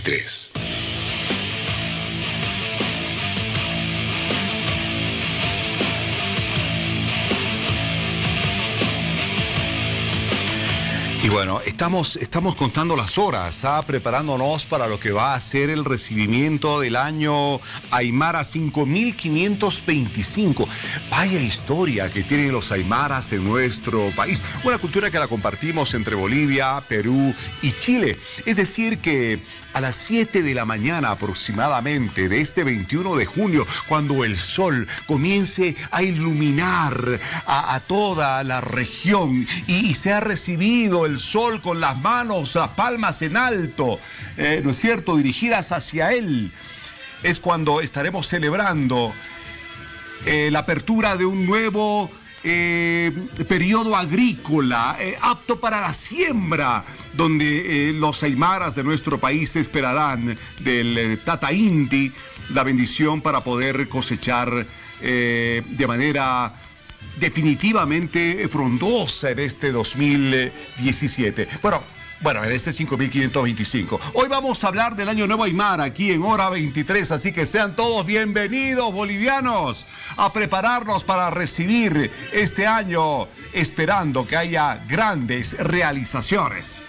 23. Y bueno, estamos contando las horas, preparándonos para lo que va a ser el recibimiento del año Aymara 5525. Vaya historia que tienen los aymaras en nuestro país. Una cultura que la compartimos entre Bolivia, Perú y Chile. Es decir que a las 7 de la mañana aproximadamente de este 21 de junio, cuando el sol comience a iluminar a toda la región y se ha recibido el sol con las manos, las palmas en alto, ¿no es cierto?, dirigidas hacia él, es cuando estaremos celebrando la apertura de un nuevo periodo agrícola apto para la siembra, donde los aymaras de nuestro país esperarán del Tata Inti la bendición para poder cosechar de manera definitivamente frondosa en este 2017. Bueno, en este 5525. Hoy vamos a hablar del Año Nuevo Aymara aquí en Hora 23, así que sean todos bienvenidos, bolivianos, a prepararnos para recibir este año, esperando que haya grandes realizaciones.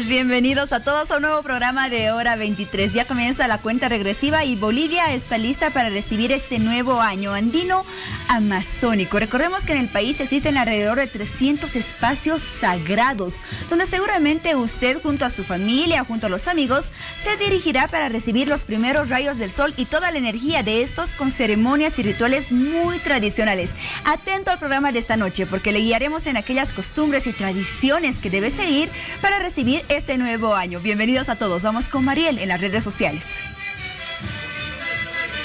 Bienvenidos a todos a un nuevo programa de Hora 23. Ya comienza la cuenta regresiva y Bolivia está lista para recibir este nuevo año andino amazónico. Recordemos que en el país existen alrededor de 300 espacios sagrados, donde seguramente usted junto a su familia, junto a los amigos, se dirigirá para recibir los primeros rayos del sol y toda la energía de estos con ceremonias y rituales muy tradicionales. Atento al programa de esta noche porque le guiaremos en aquellas costumbres y tradiciones que debe seguir para recibir este nuevo año. Bienvenidos a todos. Vamos con Mariel en las redes sociales.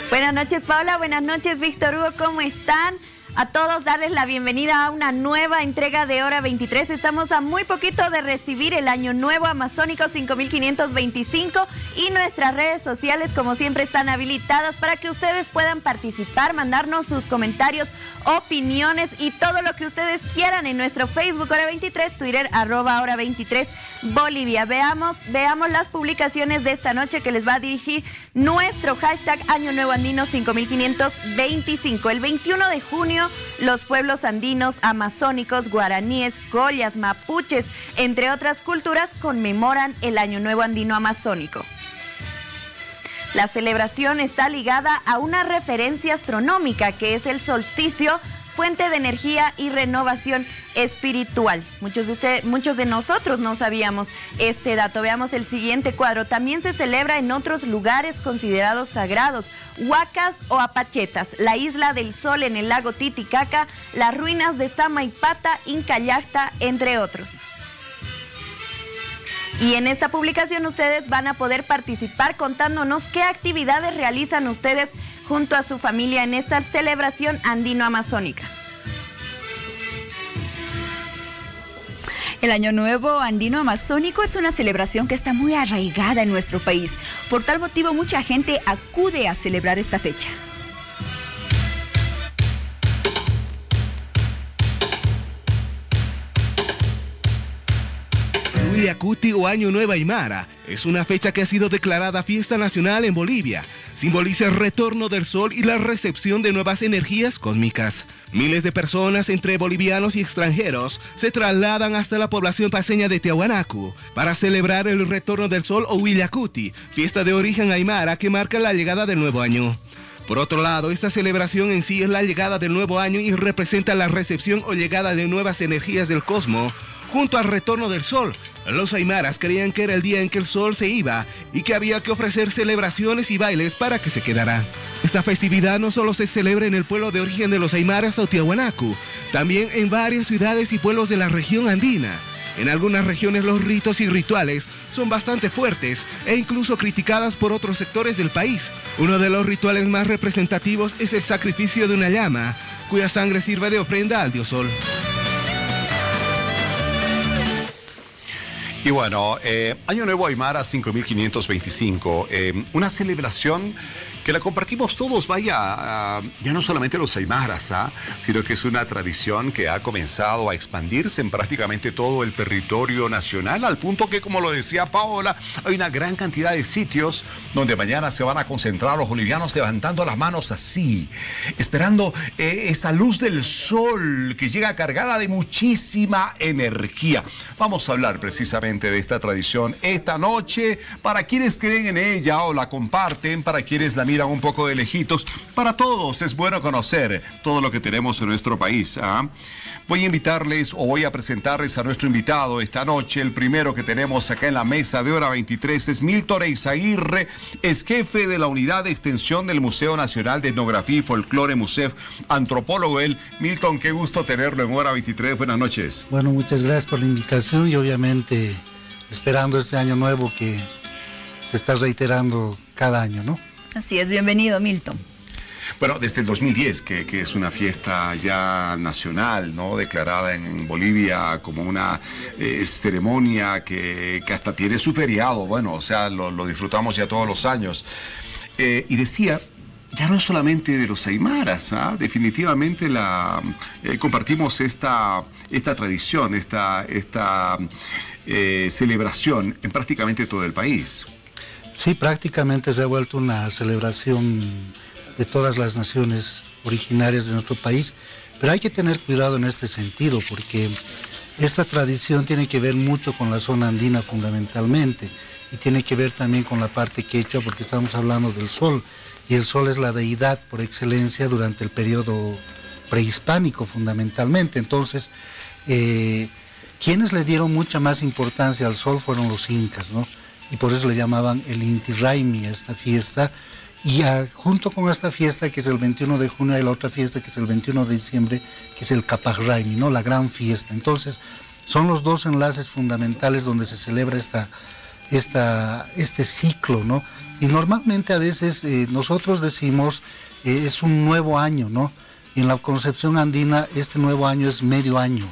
Buenas noches, Paula. Buenas noches, Víctor Hugo. ¿Cómo están? A todos darles la bienvenida a una nueva entrega de Hora 23. Estamos a muy poquito de recibir el Año Nuevo Amazónico 5525 y nuestras redes sociales, como siempre, están habilitadas para que ustedes puedan participar, mandarnos sus comentarios, opiniones y todo lo que ustedes quieran en nuestro Facebook Hora 23, Twitter @Hora 23 Bolivia. Veamos las publicaciones de esta noche que les va a dirigir nuestro hashtag Año Nuevo Andino 5525. El 21 de junio, los pueblos andinos, amazónicos, guaraníes, collas, mapuches, entre otras culturas, conmemoran el Año Nuevo Andino Amazónico. La celebración está ligada a una referencia astronómica que es el solsticio, fuente de energía y renovación espiritual. Muchos de nosotros no sabíamos este dato. Veamos el siguiente cuadro. También se celebra en otros lugares considerados sagrados: Huacas o Apachetas, la Isla del Sol en el lago Titicaca, las ruinas de Samaipata, Incallacta, entre otros. Y en esta publicación ustedes van a poder participar contándonos qué actividades realizan ustedes junto a su familia en esta celebración andino-amazónica. El Año Nuevo Andino Amazónico es una celebración que está muy arraigada en nuestro país. Por tal motivo, mucha gente acude a celebrar esta fecha. Huillacuti o Año Nuevo Aymara es una fecha que ha sido declarada fiesta nacional en Bolivia. Simboliza el retorno del sol y la recepción de nuevas energías cósmicas. Miles de personas, entre bolivianos y extranjeros, se trasladan hasta la población paceña de Tiahuanaco para celebrar el retorno del sol o Huillacuti, fiesta de origen aymara que marca la llegada del nuevo año. Por otro lado, esta celebración en sí es la llegada del nuevo año y representa la recepción o llegada de nuevas energías del cosmos junto al retorno del sol. Los aymaras creían que era el día en que el sol se iba y que había que ofrecer celebraciones y bailes para que se quedara. Esta festividad no solo se celebra en el pueblo de origen de los aymaras o Tiahuanaco, también en varias ciudades y pueblos de la región andina. En algunas regiones los ritos y rituales son bastante fuertes e incluso criticadas por otros sectores del país. Uno de los rituales más representativos es el sacrificio de una llama, cuya sangre sirve de ofrenda al dios sol. Y bueno, Año Nuevo Aymara 5525, una celebración que la compartimos todos, vaya, ya no solamente los aymaras, sino que es una tradición que ha comenzado a expandirse en prácticamente todo el territorio nacional, al punto que, como lo decía Paola, hay una gran cantidad de sitios donde mañana se van a concentrar los bolivianos levantando las manos así, esperando esa luz del sol que llega cargada de muchísima energía. Vamos a hablar precisamente de esta tradición esta noche, para quienes creen en ella o la comparten, para quienes la miran un poco de lejitos. Para todos es bueno conocer todo lo que tenemos en nuestro país. Voy a invitarles o voy a presentarles a nuestro invitado esta noche. El primero que tenemos acá en la mesa de Hora 23 es Milton Eizaguirre, es jefe de la Unidad de Extensión del Museo Nacional de Etnografía y Folclore, MUSEF, antropólogo él. Milton, qué gusto tenerlo en Hora 23. Buenas noches. Bueno, muchas gracias por la invitación y obviamente esperando este año nuevo que se está reiterando cada año, ¿no? Así es, bienvenido, Milton. Bueno, desde el 2010, que es una fiesta ya nacional, ¿no? Declarada en Bolivia como una ceremonia que hasta tiene su feriado, bueno, o sea, lo disfrutamos ya todos los años. Y decía, ya no es solamente de los aymaras, definitivamente compartimos esta tradición, esta celebración en prácticamente todo el país. Sí, prácticamente se ha vuelto una celebración de todas las naciones originarias de nuestro país, pero hay que tener cuidado en este sentido, porque esta tradición tiene que ver mucho con la zona andina fundamentalmente, y tiene que ver también con la parte quechua, porque estamos hablando del sol, y el sol es la deidad por excelencia durante el periodo prehispánico fundamentalmente. Entonces, quienes le dieron mucha más importancia al sol fueron los incas, ¿no? Y por eso le llamaban el Inti Raymi a esta fiesta. Y junto con esta fiesta, que es el 21 de junio, hay la otra fiesta que es el 21 de diciembre, que es el Capac Raymi, ¿no? La gran fiesta. Entonces, son los dos enlaces fundamentales donde se celebra este ciclo, ¿no? Y normalmente a veces nosotros decimos, es un nuevo año, ¿no? Y en la concepción andina, este nuevo año es medio año,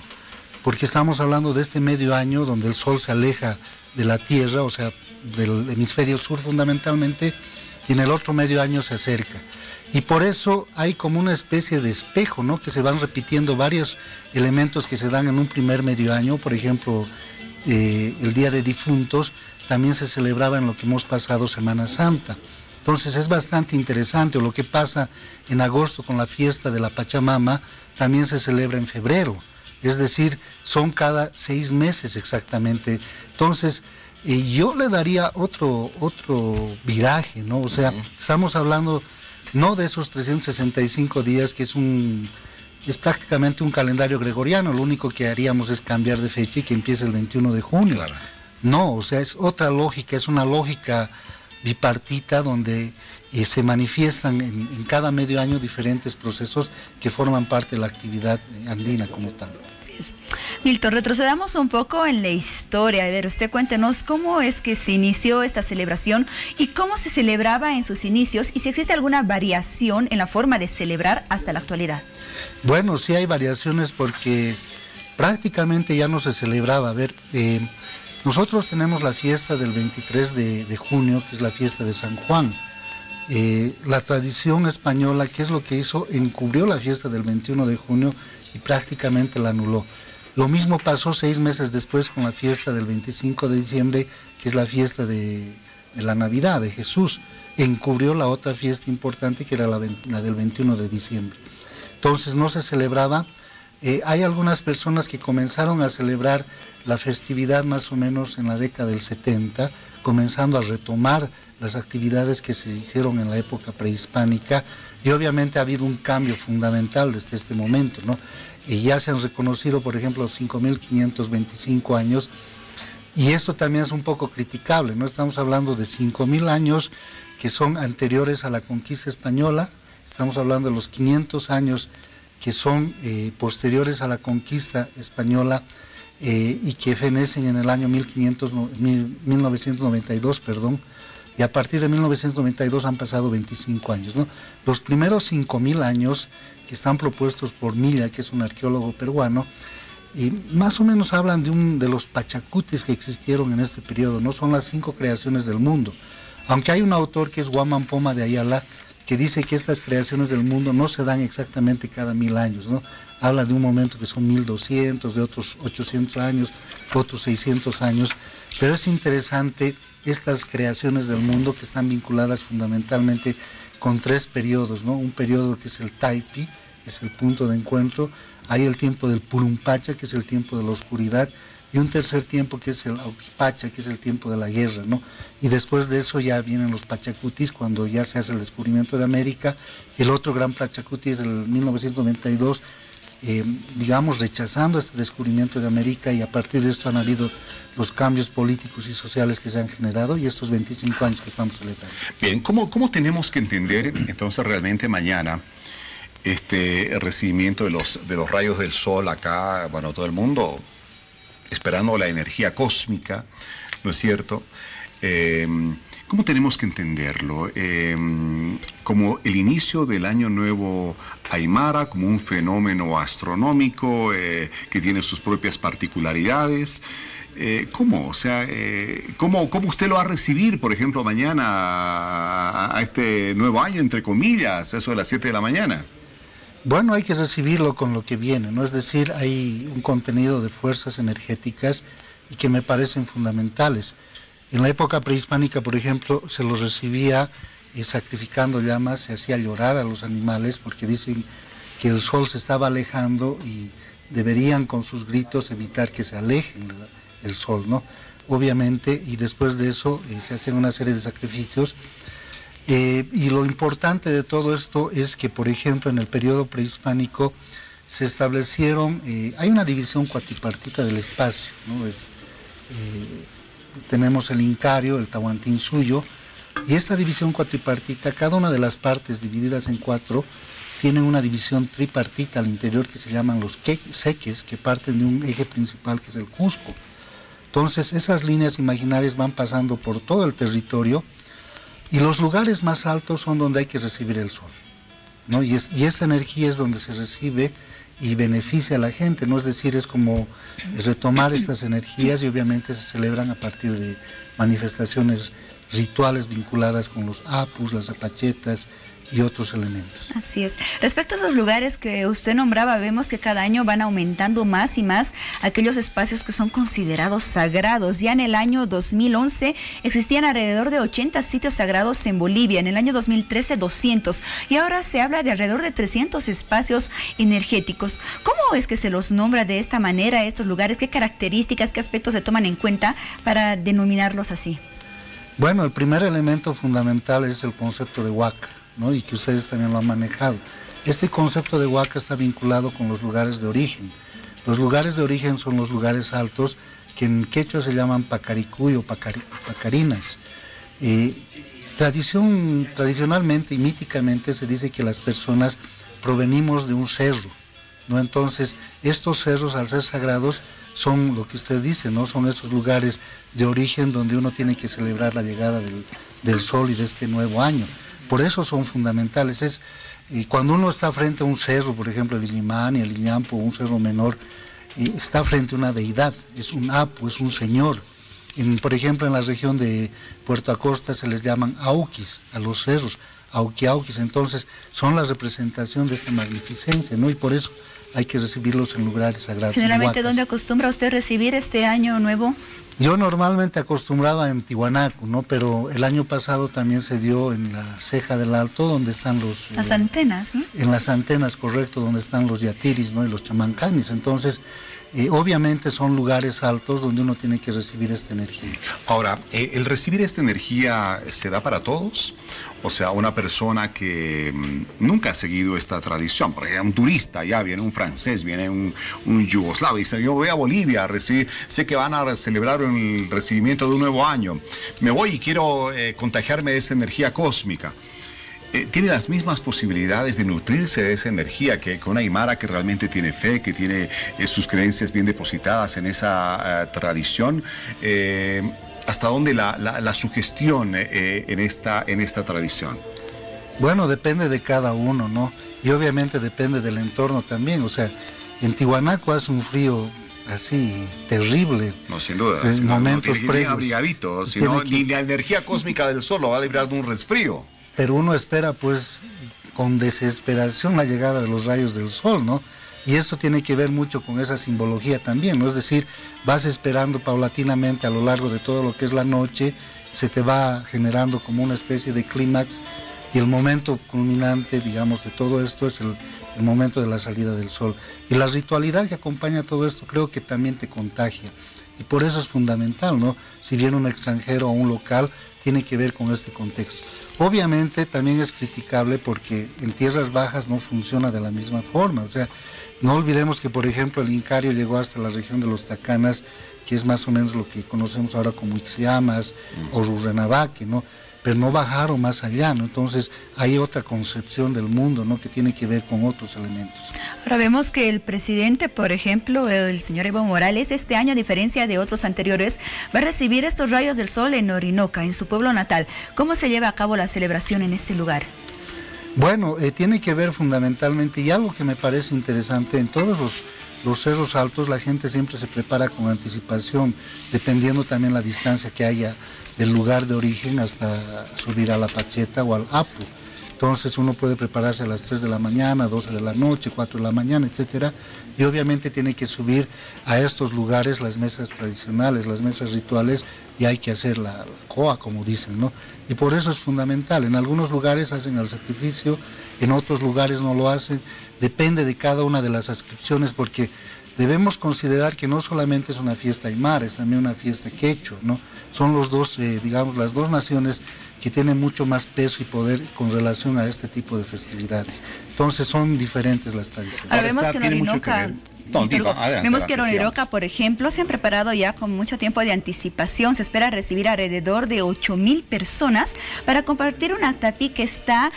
porque estamos hablando de este medio año donde el sol se aleja de la Tierra, o sea, del hemisferio sur fundamentalmente, y en el otro medio año se acerca. Y por eso hay como una especie de espejo, ¿no? Que se van repitiendo varios elementos que se dan en un primer medio año. Por ejemplo, el Día de Difuntos también se celebraba en lo que hemos pasado Semana Santa. Entonces es bastante interesante. O lo que pasa en agosto con la fiesta de la Pachamama, también se celebra en febrero. Es decir, son cada 6 meses exactamente. Entonces, yo le daría otro viraje, ¿no? O sea, estamos hablando no de esos 365 días, que es prácticamente un calendario gregoriano. Lo único que haríamos es cambiar de fecha y que empiece el 21 de junio. Claro. No, o sea, es otra lógica, es una lógica bipartita donde se manifiestan en cada medio año diferentes procesos que forman parte de la actividad andina como tal. Milton, retrocedamos un poco en la historia. A ver, usted cuéntenos cómo es que se inició esta celebración y cómo se celebraba en sus inicios y si existe alguna variación en la forma de celebrar hasta la actualidad. Bueno, sí hay variaciones porque prácticamente ya no se celebraba. A ver, nosotros tenemos la fiesta del 23 de junio, que es la fiesta de San Juan. La tradición española, ¿qué es lo que hizo? Encubrió la fiesta del 21 de junio y prácticamente la anuló. Lo mismo pasó 6 meses después con la fiesta del 25 de diciembre, que es la fiesta de la Navidad de Jesús. Encubrió la otra fiesta importante, que era la del 21 de diciembre. Entonces no se celebraba. Hay algunas personas que comenzaron a celebrar la festividad más o menos en la década del 70, comenzando a retomar las actividades que se hicieron en la época prehispánica, y obviamente ha habido un cambio fundamental desde este momento, ¿no? Y ya se han reconocido, por ejemplo, los 5.525 años, y esto también es un poco criticable, ¿no? Estamos hablando de 5.000 años que son anteriores a la conquista española, estamos hablando de los 500 años que son posteriores a la conquista española, y que fenecen en el año 1992, y a partir de 1992 han pasado 25 años, ¿no? Los primeros 5.000 años que están propuestos por Milla, que es un arqueólogo peruano, y más o menos hablan de los pachacutis que existieron en este periodo, ¿no? Son las 5 creaciones del mundo. Aunque hay un autor que es Guamán Poma de Ayala, que dice que estas creaciones del mundo no se dan exactamente cada 1000 años, ¿no? Habla de un momento que son 1200, de otros 800 años, otros 600 años, pero es interesante estas creaciones del mundo que están vinculadas fundamentalmente con 3 periodos, ¿no? Un periodo que es el Taipi, es el punto de encuentro, hay el tiempo del Purumpacha, que es el tiempo de la oscuridad, y un tercer tiempo que es el Auquipacha, que es el tiempo de la guerra, ¿no? Y después de eso ya vienen los Pachacutis, cuando ya se hace el descubrimiento de América. El otro gran Pachacuti es el 1992, digamos, rechazando este descubrimiento de América, y a partir de esto han habido los cambios políticos y sociales que se han generado, y estos 25 años que estamos celebrando. Bien, ¿cómo tenemos que entender entonces realmente mañana el recibimiento de los rayos del sol acá, bueno, todo el mundo esperando la energía cósmica, ¿no es cierto? ¿Cómo tenemos que entenderlo? Como el inicio del Año Nuevo Aymara, como un fenómeno astronómico que tiene sus propias particularidades. ¿Cómo? O sea, ¿cómo usted lo va a recibir, por ejemplo, mañana a este nuevo año, entre comillas, eso de las 7 de la mañana? Bueno, hay que recibirlo con lo que viene, ¿no? Es decir, hay un contenido de fuerzas energéticas y que me parecen fundamentales. En la época prehispánica, por ejemplo, se los recibía sacrificando llamas, se hacía llorar a los animales porque dicen que el sol se estaba alejando y deberían con sus gritos evitar que se alejen el sol, ¿no? Obviamente, y después de eso se hacen una serie de sacrificios. Y lo importante de todo esto es que, por ejemplo, en el periodo prehispánico se establecieron, hay una división cuatripartita del espacio, ¿no? Tenemos el Incario, el Tahuantinsuyo, y esta división cuatripartita, cada una de las partes divididas en 4, tienen una división tripartita al interior que se llaman los seques, que parten de un eje principal que es el Cusco. Entonces, esas líneas imaginarias van pasando por todo el territorio, y los lugares más altos son donde hay que recibir el sol, ¿no? Y esta energía es donde se recibe y beneficia a la gente, ¿no? Es decir, es como retomar estas energías, y obviamente se celebran a partir de manifestaciones rituales vinculadas con los apus, las apachetas y otros elementos. Así es. Respecto a esos lugares que usted nombraba, vemos que cada año van aumentando más y más aquellos espacios que son considerados sagrados. Ya en el año 2011 existían alrededor de 80 sitios sagrados en Bolivia, en el año 2013 200, y ahora se habla de alrededor de 300 espacios energéticos. ¿Cómo es que se los nombra de esta manera estos lugares? ¿Qué características, qué aspectos se toman en cuenta para denominarlos así? Bueno, el primer elemento fundamental es el concepto de huaca, ¿no? Y que ustedes también lo han manejado. Este concepto de huaca está vinculado con los lugares de origen. Los lugares de origen son los lugares altos que en quechua se llaman pacaricuy o pacarinas. Tradicionalmente y míticamente se dice que las personas provenimos de un cerro, ¿no? Entonces, estos cerros, al ser sagrados, son lo que usted dice, ¿no? Son esos lugares de origen donde uno tiene que celebrar la llegada del sol y de este nuevo año. Por eso son fundamentales. Cuando uno está frente a un cerro, por ejemplo el Illimani, el Illampo, un cerro menor, está frente a una deidad, es un apu, es un señor. Por ejemplo, en la región de Puerto Acosta se les llaman auquis a los cerros, auquiauquis. Entonces son la representación de esta magnificencia, ¿no? Y por eso hay que recibirlos en lugares sagrados. Generalmente, ¿dónde acostumbra usted recibir este año nuevo? Yo normalmente acostumbraba en Tiwanaku, ¿no? Pero el año pasado también se dio en la Ceja del Alto, donde están las antenas, ¿no? En las antenas, correcto, donde están los yatiris, ¿no? Y los chamancanis. Entonces, obviamente son lugares altos donde uno tiene que recibir esta energía. Ahora, ¿el recibir esta energía se da para todos? O sea, una persona que nunca ha seguido esta tradición, por ejemplo, un turista, ya viene un francés, viene un yugoslavo, y dice, yo voy a Bolivia a recibir, sé que van a celebrar el recibimiento de un nuevo año, me voy y quiero contagiarme de esa energía cósmica. ¿Tiene las mismas posibilidades de nutrirse de esa energía que una aymara que realmente tiene fe, que tiene sus creencias bien depositadas en esa tradición? ¿Hasta dónde la sugestión en esta tradición? Bueno, depende de cada uno, ¿no? Y obviamente depende del entorno también. O sea, en Tiwanaku hace un frío así terrible. No, sin duda. En momentos previos. Abrigadito, ni la energía cósmica del sol lo va a librar de un resfrío. pero uno espera pues con desesperación la llegada de los rayos del sol, ¿no? Y esto tiene que ver mucho con esa simbología también, ¿no? Es decir, vas esperando paulatinamente a lo largo de todo lo que es la noche, se te va generando como una especie de clímax, y el momento culminante, digamos, de todo esto es el momento de la salida del sol. Y la ritualidad que acompaña todo esto creo que también te contagia. Y por eso es fundamental, ¿no? Si viene un extranjero o un local, tiene que ver con este contexto. Obviamente también es criticable porque en tierras bajas no funciona de la misma forma. O sea, no olvidemos que, por ejemplo, el Incario llegó hasta la región de los Tacanas, que es más o menos lo que conocemos ahora como Ixiamas o Rurrenabaque, ¿no? Pero no bajaron más allá, ¿no? Entonces hay otra concepción del mundo, ¿no? Que tiene que ver con otros elementos. Ahora vemos que el presidente, por ejemplo, el señor Evo Morales, este año, a diferencia de otros anteriores, va a recibir estos rayos del sol en Orinoca, en su pueblo natal. ¿Cómo se lleva a cabo la celebración en este lugar? Bueno, tiene que ver fundamentalmente, y algo que me parece interesante, en todos los cerros altos la gente siempre se prepara con anticipación, dependiendo también la distancia que haya del lugar de origen hasta subir a la Pacheta o al Apu. Entonces uno puede prepararse a las 3 de la mañana, 12 de la noche, 4 de la mañana, etcétera, y obviamente tiene que subir a estos lugares las mesas tradicionales, las mesas rituales, y hay que hacer la coa, como dicen, ¿no? Y por eso es fundamental. En algunos lugares hacen el sacrificio, en otros lugares no lo hacen, depende de cada una de las adscripciones, porque debemos considerar que no solamente es una fiesta aymara, es también una fiesta quechua, ¿no? Son los dos, digamos, las dos naciones que tienen mucho más peso y poder con relación a este tipo de festividades. Entonces son diferentes las tradiciones. Ahora vemos que en Orinoca, en Orinoca, por ejemplo, se han preparado ya con mucho tiempo de anticipación. Se espera recibir alrededor de 8,000 personas para compartir un actapi que está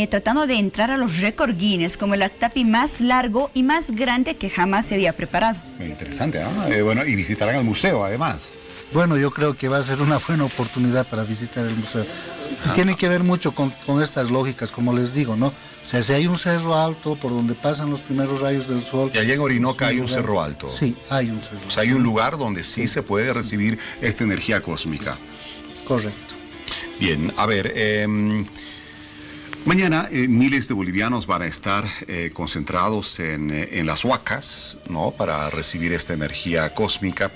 tratando de entrar a los récord Guinness como el actapi más largo y más grande que jamás se había preparado. Muy interesante, ¿no? Bueno, y visitarán el museo además. Bueno, yo creo que va a ser una buena oportunidad para visitar el museo. Y tiene que ver mucho con estas lógicas, como les digo, ¿no? O sea, si hay un cerro alto por donde pasan los primeros rayos del sol... Y allá en Orinoca hay un cerro alto. Sí, hay un cerro alto. O sea, hay un lugar donde sí se puede recibir esta energía cósmica. Correcto. Bien, a ver... mañana miles de bolivianos van a estar concentrados en las huacas, ¿no? Para recibir esta energía cósmica,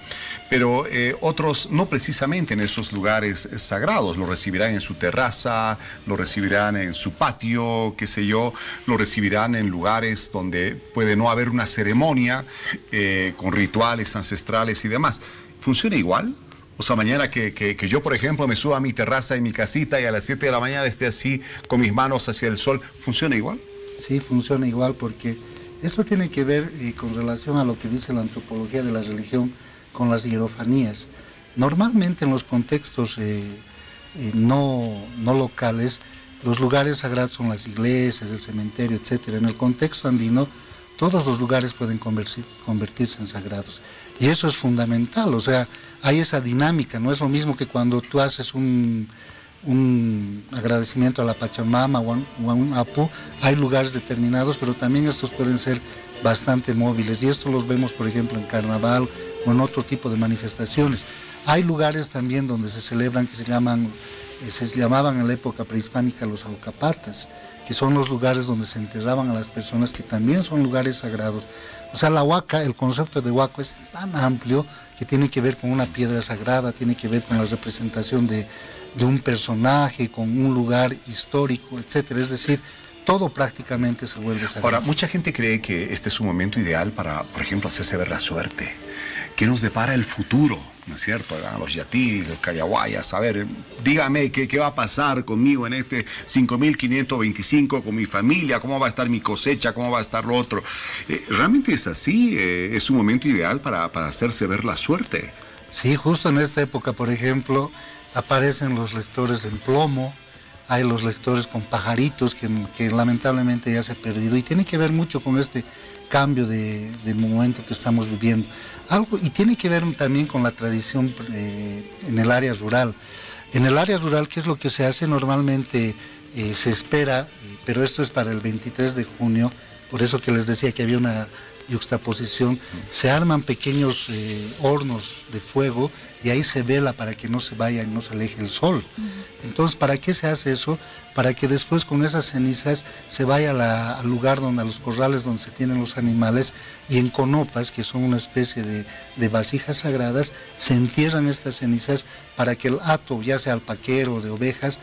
pero otros no precisamente en esos lugares sagrados, lo recibirán en su terraza, lo recibirán en su patio, qué sé yo, lo recibirán en lugares donde puede no haber una ceremonia con rituales ancestrales y demás. ¿Funciona igual? O sea, mañana que yo, por ejemplo, me suba a mi terraza en mi casita y a las 7 de la mañana esté así con mis manos hacia el sol, ¿funciona igual? Sí, funciona igual porque esto tiene que ver con relación a lo que dice la antropología de la religión con las hierofanías. Normalmente en los contextos no locales, los lugares sagrados son las iglesias, el cementerio, etcétera. En el contexto andino, todos los lugares pueden convertirse en sagrados. Y eso es fundamental, o sea, hay esa dinámica, no es lo mismo que cuando tú haces un agradecimiento a la Pachamama o a un Apu, hay lugares determinados, pero también estos pueden ser bastante móviles, y esto los vemos, por ejemplo, en carnaval o en otro tipo de manifestaciones. Hay lugares también donde se celebran que se llamaban en la época prehispánica los aucapatas, que son los lugares donde se enterraban a las personas, que también son lugares sagrados. O sea, la huaca, el concepto de huaca es tan amplio que tiene que ver con una piedra sagrada, tiene que ver con la representación de un personaje, con un lugar histórico, etcétera. Es decir, todo prácticamente se vuelve sagrado. Ahora, mucha gente cree que este es un momento ideal para, por ejemplo, hacerse ver la suerte. ¿Qué nos depara el futuro? ¿No es cierto? Los yatiris, los cayaguayas, a ver, dígame qué va a pasar conmigo en este 5.525, con mi familia, cómo va a estar mi cosecha, cómo va a estar lo otro. ¿Realmente es así? ¿Es un momento ideal para hacerse ver la suerte? Sí, justo en esta época, por ejemplo, aparecen los lectores en plomo, hay los lectores con pajaritos que lamentablemente ya se ha perdido, y tiene que ver mucho con este cambio de momento que estamos viviendo. Y tiene que ver también con la tradición en el área rural. En el área rural, ¿qué es lo que se hace? Normalmente se espera, pero esto es para el 23 de junio, por eso que les decía que había una yuxtaposición, se arman pequeños hornos de fuego y ahí se vela para que no se vaya y no se aleje el sol. Entonces, ¿para qué se hace eso? Para que después con esas cenizas se vaya al lugar donde, a los corrales donde se tienen los animales, y en conopas, que son una especie de vasijas sagradas, se entierran estas cenizas para que el hato, ya sea alpaquero o de ovejas,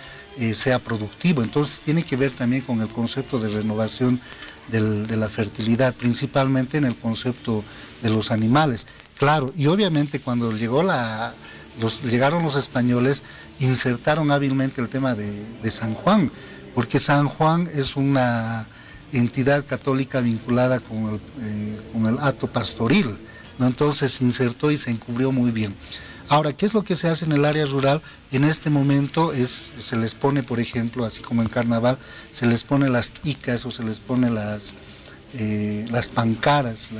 sea productivo. Entonces tiene que ver también con el concepto de renovación de la fertilidad, principalmente en el concepto de los animales. Claro, y obviamente cuando llegaron los españoles, insertaron hábilmente el tema de San Juan, porque San Juan es una entidad católica vinculada con el hato pastoril, ¿no? Entonces se insertó y se encubrió muy bien. Ahora, ¿qué es lo que se hace en el área rural? En este momento se les pone, por ejemplo, así como en carnaval, se les pone las icas o se les pone las pancaras,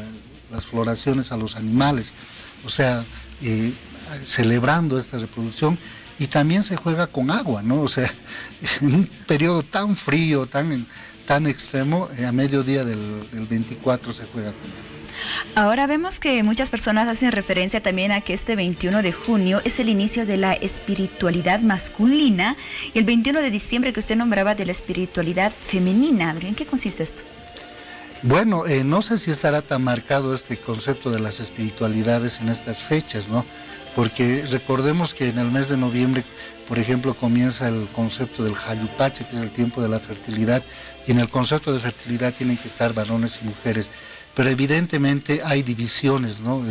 las floraciones a los animales, o sea, celebrando esta reproducción. Y también se juega con agua, ¿no? O sea, en un periodo tan frío, tan extremo, a mediodía del 24 se juega con agua. Ahora vemos que muchas personas hacen referencia también a que este 21 de junio es el inicio de la espiritualidad masculina y el 21 de diciembre que usted nombraba de la espiritualidad femenina. ¿En qué consiste esto? Bueno, no sé si estará tan marcado este concepto de las espiritualidades en estas fechas, ¿no? Porque recordemos que en el mes de noviembre, por ejemplo, comienza el concepto del Jayupache, que es el tiempo de la fertilidad, y en el concepto de fertilidad tienen que estar varones y mujeres. Pero evidentemente hay divisiones, ¿no?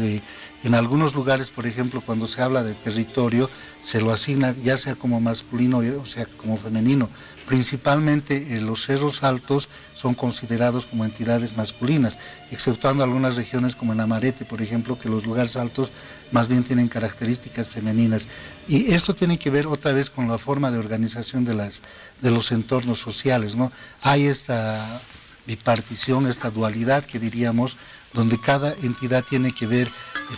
En algunos lugares, por ejemplo, cuando se habla de territorio, se lo asigna ya sea como masculino o sea como femenino. Principalmente los cerros altos son considerados como entidades masculinas, exceptuando algunas regiones como en Amarete, por ejemplo, que los lugares altos más bien tienen características femeninas. Y esto tiene que ver otra vez con la forma de organización de los entornos sociales, ¿no? Hay esta bipartición, esta dualidad que diríamos, donde cada entidad tiene que ver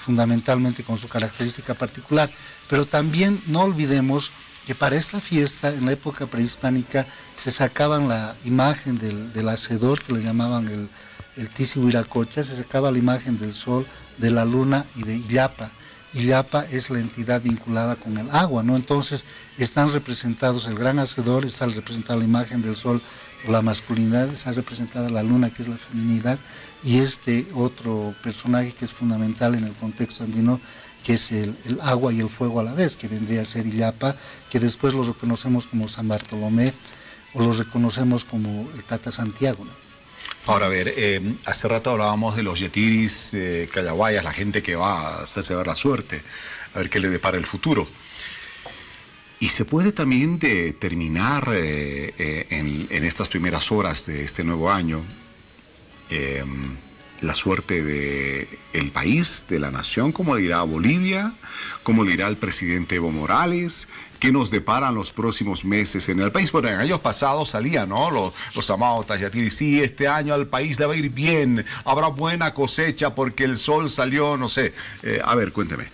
fundamentalmente con su característica particular. Pero también no olvidemos que para esta fiesta, en la época prehispánica, se sacaban la imagen del hacedor, que le llamaban el Tisihuiracocha, se sacaba la imagen del sol, de la luna y de Illapa. Illapa es la entidad vinculada con el agua, ¿no? Entonces están representados el gran hacedor, está representada la imagen del sol, la masculinidad, está representada la luna, que es la feminidad, y este otro personaje que es fundamental en el contexto andino, que es el agua y el fuego a la vez, que vendría a ser Illapa, que después lo reconocemos como San Bartolomé o lo reconocemos como el Tata Santiago, ¿no? Ahora, a ver, hace rato hablábamos de los yetiris, callahuayas, la gente que va a hacerse ver la suerte, a ver qué le depara el futuro. Y se puede también determinar en estas primeras horas de este nuevo año la suerte del país, de la nación, como dirá Bolivia, como dirá el presidente Evo Morales, qué nos deparan los próximos meses en el país. Bueno, en años pasados salían, ¿no? Los amados Tayatiri, sí, este año al país le va a ir bien, habrá buena cosecha porque el sol salió, no sé. A ver, cuénteme.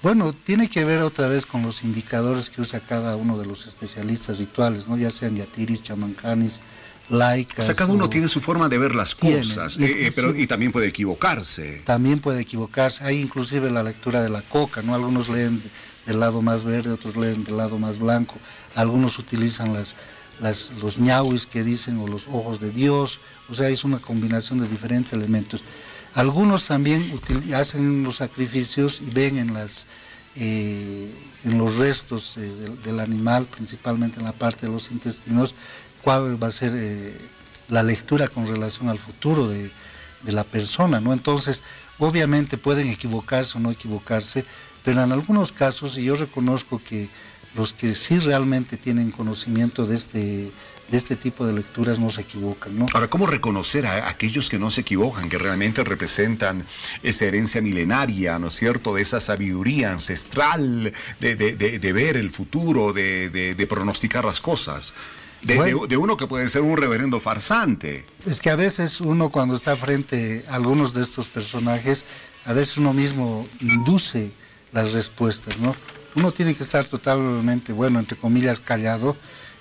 Bueno, tiene que ver otra vez con los indicadores que usa cada uno de los especialistas rituales, ¿no? Ya sean yatiris, chamancanis, laicas. O sea, cada uno tiene su forma de ver las cosas, pero también puede equivocarse. También puede equivocarse. Hay inclusive la lectura de la coca, ¿no? Algunos leen del lado más verde, otros leen del lado más blanco. Algunos utilizan los ñauis que dicen, o los ojos de Dios. O sea, es una combinación de diferentes elementos. Algunos también hacen los sacrificios y ven en los restos del animal, principalmente en la parte de los intestinos, cuál va a ser la lectura con relación al futuro de la persona, ¿no? Entonces, obviamente pueden equivocarse o no equivocarse, pero en algunos casos, y yo reconozco que los que sí realmente tienen conocimiento de este tipo de lecturas no se equivocan, ¿no? Ahora, ¿cómo reconocer a aquellos que no se equivocan, que realmente representan esa herencia milenaria, ¿no es cierto?, de esa sabiduría ancestral, de ver el futuro, de pronosticar las cosas? De uno que puede ser un reverendo farsante. Es que a veces uno, cuando está frente a algunos de estos personajes, a veces uno mismo induce las respuestas, ¿no? Uno tiene que estar totalmente, bueno, entre comillas, callado,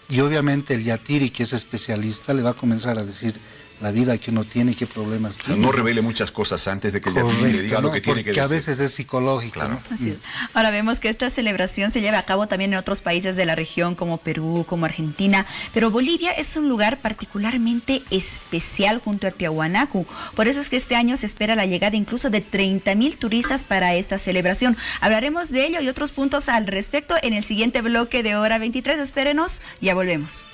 y obviamente el yatiri, que es especialista, le va a comenzar a decir la vida que uno tiene, qué problemas tiene. No revele muchas cosas antes de que ella le diga lo que tiene que decir. Porque a veces es psicológico, claro. ¿no? Así es. Ahora vemos que esta celebración se lleva a cabo también en otros países de la región como Perú, como Argentina, pero Bolivia es un lugar particularmente especial junto a Tiahuanacu. Por eso es que este año se espera la llegada incluso de 30,000 turistas para esta celebración. Hablaremos de ello y otros puntos al respecto en el siguiente bloque de Hora 23. Espérenos, ya volvemos.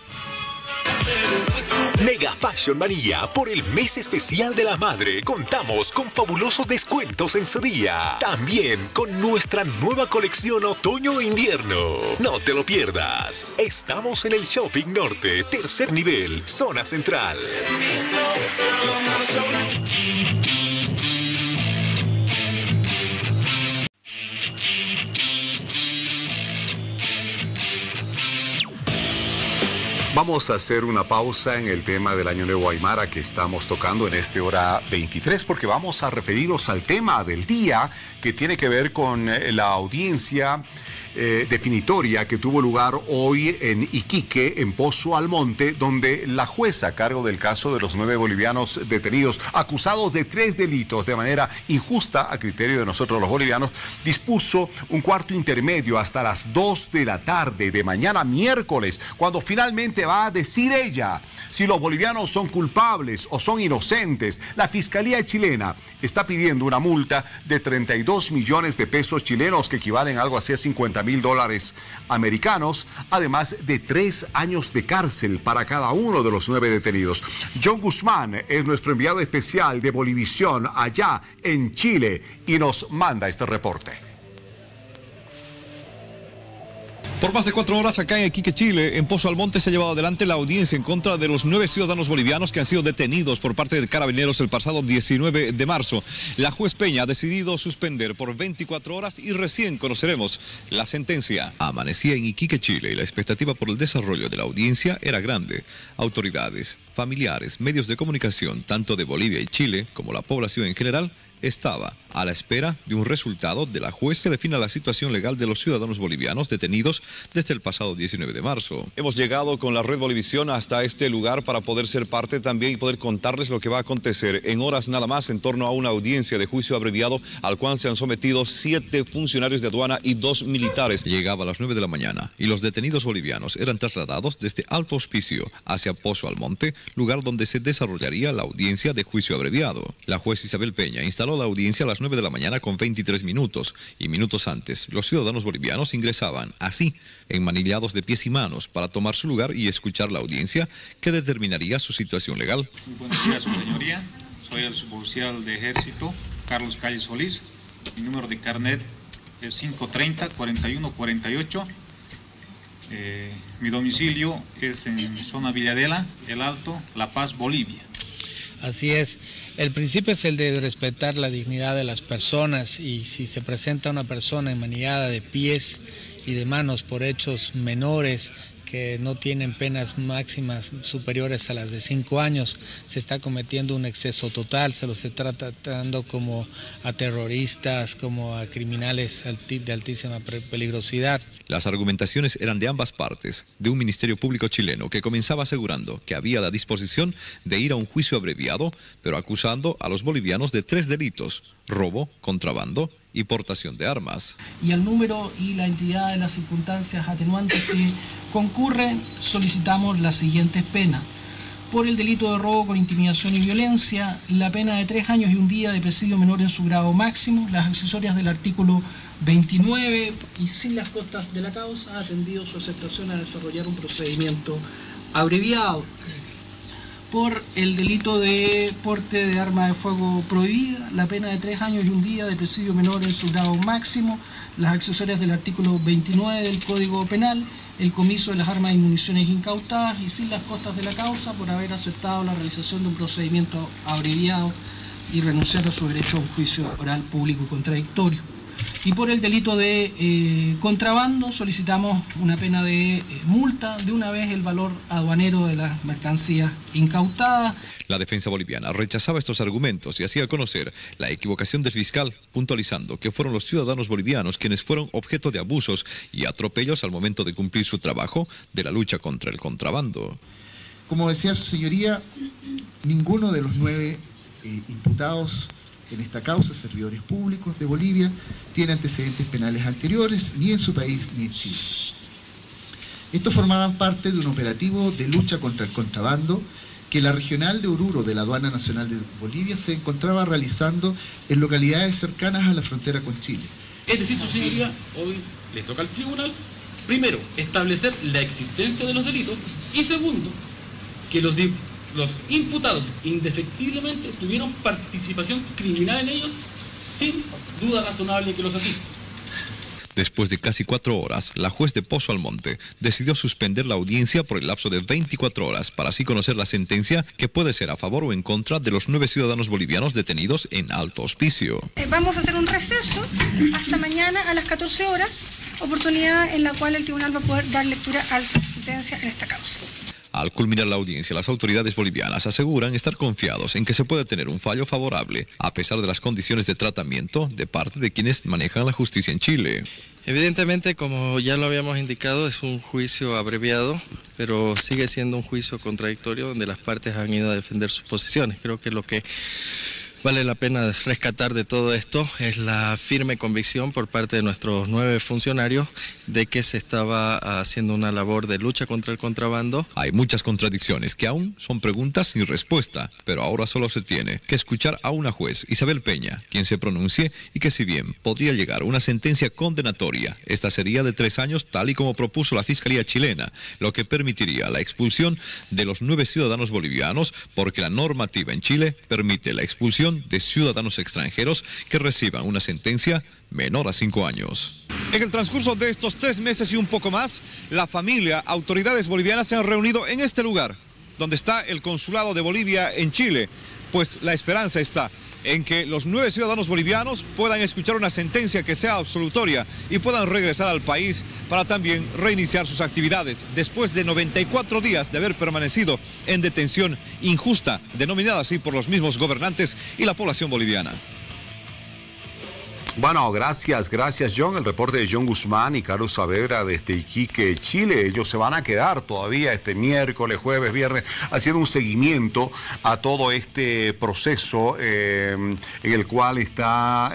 Mega Fashion Manía, por el mes especial de la madre, contamos con fabulosos descuentos en su día. También con nuestra nueva colección otoño-invierno. No te lo pierdas. Estamos en el Shopping Norte, tercer nivel, zona central. Vamos a hacer una pausa en el tema del Año Nuevo Aymara que estamos tocando en este Hora 23 porque vamos a referirnos al tema del día que tiene que ver con la audiencia definitoria que tuvo lugar hoy en Iquique, en Pozo Almonte, donde la jueza a cargo del caso de los 9 bolivianos detenidos, acusados de 3 delitos de manera injusta, a criterio de nosotros los bolivianos, dispuso un cuarto intermedio hasta las 2 de la tarde de mañana miércoles, cuando finalmente va a decir ella si los bolivianos son culpables o son inocentes. La Fiscalía chilena está pidiendo una multa de 32 millones de pesos chilenos, que equivalen a algo así a $50,000 americanos, además de 3 años de cárcel para cada uno de los 9 detenidos. John Guzmán es nuestro enviado especial de Bolivisión allá en Chile y nos manda este reporte. Por más de 4 horas acá en Iquique, Chile, en Pozo Almonte se ha llevado adelante la audiencia en contra de los 9 ciudadanos bolivianos que han sido detenidos por parte de carabineros el pasado 19 de marzo. La juez Peña ha decidido suspender por 24 horas y recién conoceremos la sentencia. Amanecía en Iquique, Chile, y la expectativa por el desarrollo de la audiencia era grande. Autoridades, familiares, medios de comunicación, tanto de Bolivia y Chile como la población en general, estaba a la espera de un resultado de la juez que defina la situación legal de los ciudadanos bolivianos detenidos desde el pasado 19 de marzo. Hemos llegado con la Red Bolivisión hasta este lugar para poder ser parte también y poder contarles lo que va a acontecer en horas nada más en torno a una audiencia de juicio abreviado al cual se han sometido 7 funcionarios de aduana y 2 militares. Llegaba a las 9 de la mañana y los detenidos bolivianos eran trasladados desde Alto Hospicio hacia Pozo Almonte, lugar donde se desarrollaría la audiencia de juicio abreviado. La juez Isabel Peña instaló la audiencia a las 9 de la mañana con 23 minutos y minutos antes los ciudadanos bolivianos ingresaban así, enmanillados de pies y manos, para tomar su lugar y escuchar la audiencia que determinaría su situación legal. Buenos días, su señoría. Soy el suboficial de ejército Carlos Calle Solís. Mi número de carnet es 530-4148. Mi domicilio es en zona Villadela, El Alto, La Paz, Bolivia. Así es. El principio es el de respetar la dignidad de las personas, y si se presenta una persona enmanillada de pies y de manos por hechos menores que no tienen penas máximas superiores a las de 5 años, se está cometiendo un exceso total, se los está tratando como a terroristas, como a criminales de altísima peligrosidad. Las argumentaciones eran de ambas partes, de un Ministerio Público chileno que comenzaba asegurando que había la disposición de ir a un juicio abreviado, pero acusando a los bolivianos de 3 delitos: robo, contrabando y portación de armas. Y el número y la entidad de las circunstancias atenuantes que concurren, solicitamos las siguientes penas. Por el delito de robo con intimidación y violencia, la pena de 3 años y 1 día de presidio menor en su grado máximo, las accesorias del artículo 29 y sin las costas de la causa, ha atendido su aceptación a desarrollar un procedimiento abreviado. Por el delito de porte de arma de fuego prohibida, la pena de 3 años y 1 día de presidio menor en su grado máximo, las accesorias del artículo 29 del Código Penal, el comiso de las armas y municiones incautadas y sin las costas de la causa por haber aceptado la realización de un procedimiento abreviado y renunciar a su derecho a un juicio oral público y contradictorio. Y por el delito de contrabando solicitamos una pena de multa de una vez el valor aduanero de las mercancías incautadas. La defensa boliviana rechazaba estos argumentos y hacía conocer la equivocación del fiscal, puntualizando que fueron los ciudadanos bolivianos quienes fueron objeto de abusos y atropellos al momento de cumplir su trabajo de la lucha contra el contrabando. Como decía su señoría, ninguno de los 9 imputados en esta causa, servidores públicos de Bolivia, tiene antecedentes penales anteriores, ni en su país ni en Chile. Estos formaban parte de un operativo de lucha contra el contrabando que la regional de Oruro de la Aduana Nacional de Bolivia se encontraba realizando en localidades cercanas a la frontera con Chile. Es decir, su señoría, hoy le toca al tribunal, primero, establecer la existencia de los delitos, y segundo, que los imputados indefectiblemente tuvieron participación criminal en ellos, sin duda razonable que los asista. Después de casi 4 horas, la juez de Pozo Almonte decidió suspender la audiencia por el lapso de 24 horas para así conocer la sentencia que puede ser a favor o en contra de los 9 ciudadanos bolivianos detenidos en Alto Hospicio. Vamos a hacer un receso hasta mañana a las 14 horas, oportunidad en la cual el tribunal va a poder dar lectura a la sentencia en esta causa. Al culminar la audiencia, las autoridades bolivianas aseguran estar confiados en que se puede tener un fallo favorable, a pesar de las condiciones de tratamiento de parte de quienes manejan la justicia en Chile. Evidentemente, como ya lo habíamos indicado, es un juicio abreviado, pero sigue siendo un juicio contradictorio donde las partes han ido a defender sus posiciones. Creo que lo que vale la pena rescatar de todo esto es la firme convicción por parte de nuestros 9 funcionarios de que se estaba haciendo una labor de lucha contra el contrabando. Hay muchas contradicciones que aún son preguntas sin respuesta, pero ahora solo se tiene que escuchar a una juez, Isabel Peña, quien se pronuncie y que si bien podría llegar a una sentencia condenatoria, esta sería de 3 años tal y como propuso la Fiscalía chilena, lo que permitiría la expulsión de los 9 ciudadanos bolivianos porque la normativa en Chile permite la expulsión de ciudadanos extranjeros que reciban una sentencia menor a 5 años. En el transcurso de estos 3 meses y un poco más, la familia, autoridades bolivianas se han reunido en este lugar, donde está el consulado de Bolivia en Chile, pues la esperanza está en que los 9 ciudadanos bolivianos puedan escuchar una sentencia que sea absolutoria y puedan regresar al país para también reiniciar sus actividades después de 94 días de haber permanecido en detención injusta, denominada así por los mismos gobernantes y la población boliviana. Bueno, gracias John. El reporte de John Guzmán y Carlos Saavedra desde Iquique, Chile. Ellos se van a quedar todavía este miércoles, jueves, viernes, haciendo un seguimiento a todo este proceso en el cual está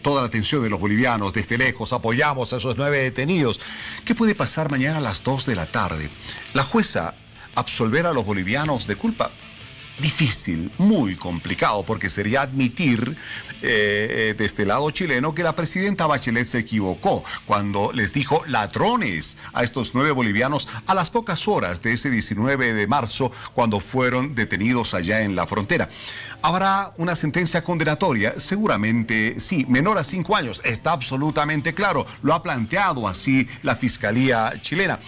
toda la atención de los bolivianos. Desde lejos apoyamos a esos 9 detenidos. ¿Qué puede pasar mañana a las 2 de la tarde? La jueza absolver a los bolivianos de culpa. Difícil, muy complicado, porque sería admitir de este lado chileno que la presidenta Bachelet se equivocó cuando les dijo ladrones a estos 9 bolivianos a las pocas horas de ese 19 de marzo cuando fueron detenidos allá en la frontera. ¿Habrá una sentencia condenatoria? Seguramente sí, menor a 5 años, está absolutamente claro, lo ha planteado así la Fiscalía chilena.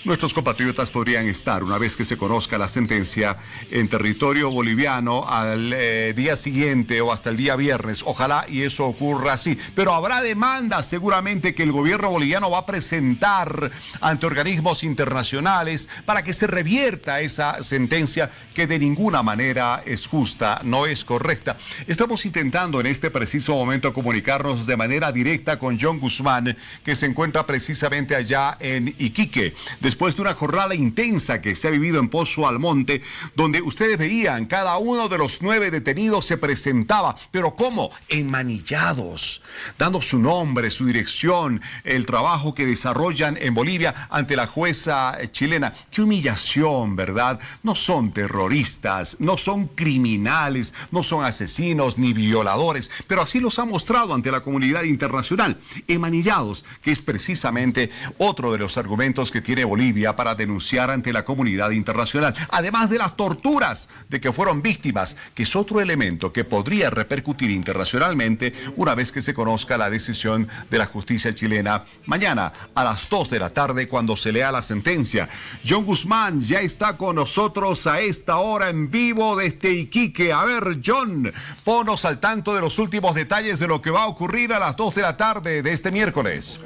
Nuestros compatriotas podrían estar, una vez que se conozca la sentencia, en territorio boliviano al día siguiente o hasta el día viernes. Ojalá y eso ocurra así. Pero habrá demandas seguramente que el gobierno boliviano va a presentar ante organismos internacionales para que se revierta esa sentencia que de ninguna manera es justa, no es correcta. Estamos intentando en este preciso momento comunicarnos de manera directa con John Guzmán, que se encuentra precisamente allá en Iquique, después de una jornada intensa que se ha vivido en Pozo Almonte, donde ustedes veían cada uno de los 9 detenidos se presentaba, pero ¿cómo? Enmanillados, dando su nombre, su dirección, el trabajo que desarrollan en Bolivia ante la jueza chilena. Qué humillación, ¿verdad? No son terroristas, no son criminales, no son asesinos ni violadores, pero así los ha mostrado ante la comunidad internacional. Enmanillados, que es precisamente otro de los argumentos que tiene Bolivia para denunciar ante la comunidad internacional, además de las torturas de que fueron víctimas, que es otro elemento que podría repercutir internacionalmente una vez que se conozca la decisión de la justicia chilena mañana a las 2 de la tarde cuando se lea la sentencia. John Guzmán ya está con nosotros a esta hora en vivo desde Iquique. A ver, John, ponos al tanto de los últimos detalles de lo que va a ocurrir a las 2 de la tarde de este miércoles.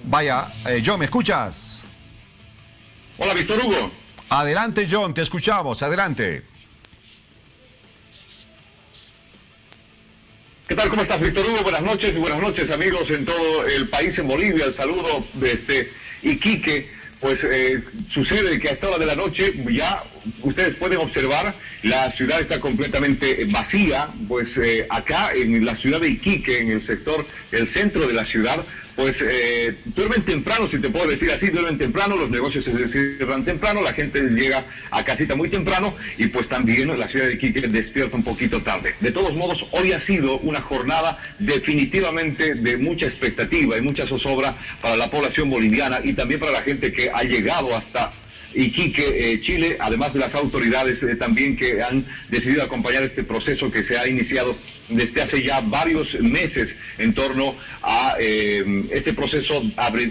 Vaya, John, ¿me escuchas? Hola, Víctor Hugo. Adelante, John, te escuchamos, adelante. ¿Qué tal? ¿Cómo estás, Víctor Hugo? Buenas noches amigos en todo el país, en Bolivia. El saludo desde Iquique. Pues sucede que a esta hora de la noche ya ustedes pueden observar, la ciudad está completamente vacía. Pues acá en la ciudad de Iquique, en el sector, el centro de la ciudad, pues duermen temprano, si te puedo decir así, duermen temprano, los negocios se cierran temprano, la gente llega a casita muy temprano y pues también la ciudad de Iquique despierta un poquito tarde. De todos modos, hoy ha sido una jornada definitivamente de mucha expectativa y mucha zozobra para la población boliviana y también para la gente que ha llegado hasta Iquique, Chile, además de las autoridades también que han decidido acompañar este proceso que se ha iniciado desde hace ya varios meses en torno a este proceso